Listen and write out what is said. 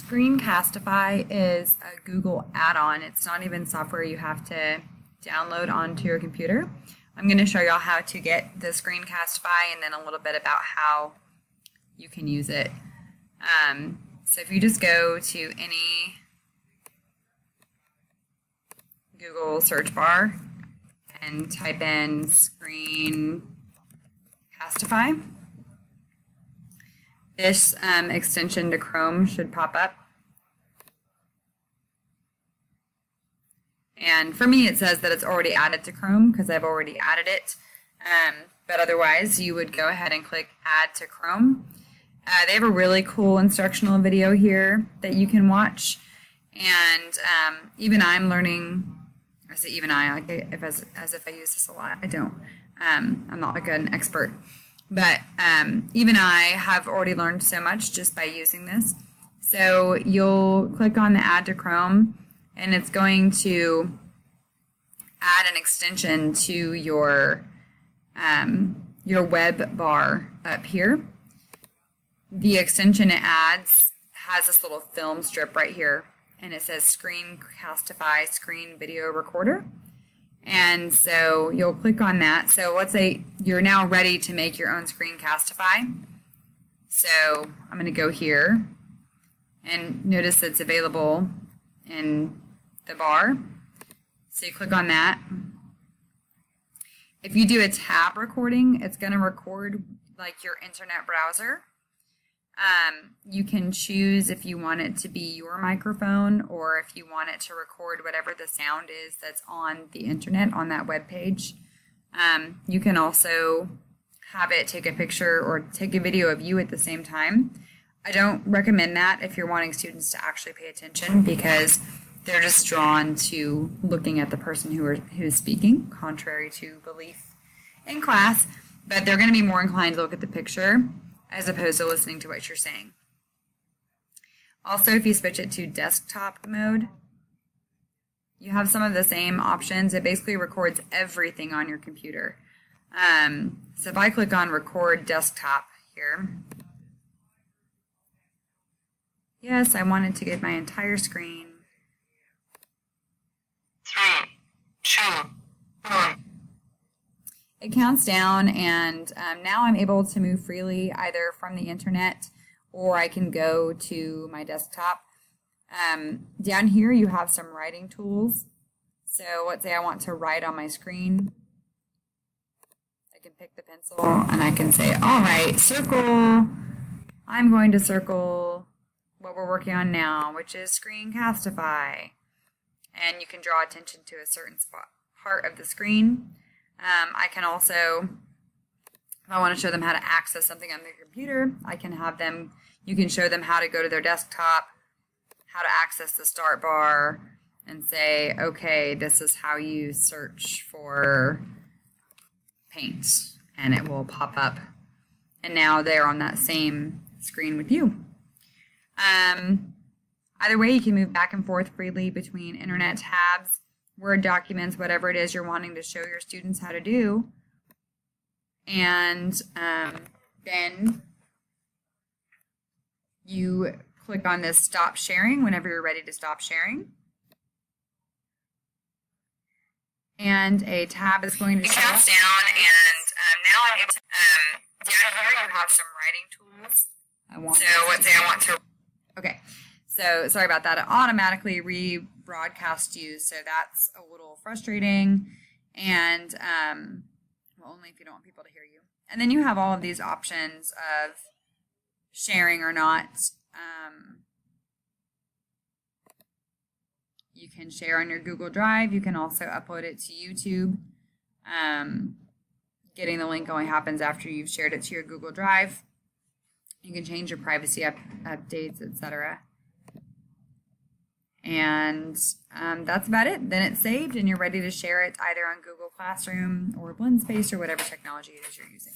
Screencastify is a Google add-on. It's not even software you have to download onto your computer. I'm going to show y'all how to get the Screencastify and then a little bit about how you can use it. So if you just go to any Google search bar and type in Screencastify, this extension to Chrome should pop up. And for me, it says that it's already added to Chrome because I've already added it. But otherwise, you would go ahead and click Add to Chrome. They have a really cool instructional video here that you can watch. And even I'm learning, I say even I, like as if I use this a lot. I don't. I'm not like an expert. But even I have already learned so much just by using this. So you'll click on the Add to Chrome, and it's going to add an extension to your web bar up here. The extension it adds has this little film strip right here, and it says Screencastify Screen Video Recorder. And so you'll click on that. So let's say you're now ready to make your own Screencastify. So I'm going to go here and notice it's available in the bar. So you click on that. If you do a tab recording, it's going to record like your internet browser. You can choose if you want it to be your microphone or if you want it to record whatever the sound is that's on the internet on that web page. You can also have it take a picture or take a video of you at the same time. I don't recommend that if you're wanting students to actually pay attention because they're just drawn to looking at the person who's speaking, contrary to belief in class, but they're going to be more inclined to look at the picture as opposed to listening to what you're saying. Also, if you switch it to desktop mode, you have some of the same options. It basically records everything on your computer. So if I click on Record Desktop here, yes, I wanted to get my entire screen. 3, 2, 1. It counts down, and now I'm able to move freely either from the internet or I can go to my desktop. Down here you have some writing tools. So let's say I want to write on my screen. I can pick the pencil and I can say, all right, circle. I'm going to circle what we're working on now, which is Screencastify. And you can draw attention to a certain part of the screen. I can also, if I want to show them how to access something on their computer, I can have them, you can show them how to go to their desktop, how to access the start bar, and say, okay, this is how you search for paint, and it will pop up. And now they're on that same screen with you. Either way, you can move back and forth freely between internet tabs, Word documents, whatever it is you're wanting to show your students how to do. And then you click on this Stop Sharing whenever you're ready to stop sharing. And a tab is going to It counts down, and now I'm able to, down here you have some writing tools. So let's say I want to. Okay. So sorry about that. It automatically rebroadcasts you, so that's a little frustrating, and well, only if you don't want people to hear you. And then you have all of these options of sharing or not. You can share on your Google Drive. You can also upload it to YouTube. Getting the link only happens after you've shared it to your Google Drive. You can change your privacy updates, etc. And that's about it. Then it's saved and you're ready to share it either on Google Classroom or Blend Space or whatever technology it is you're using.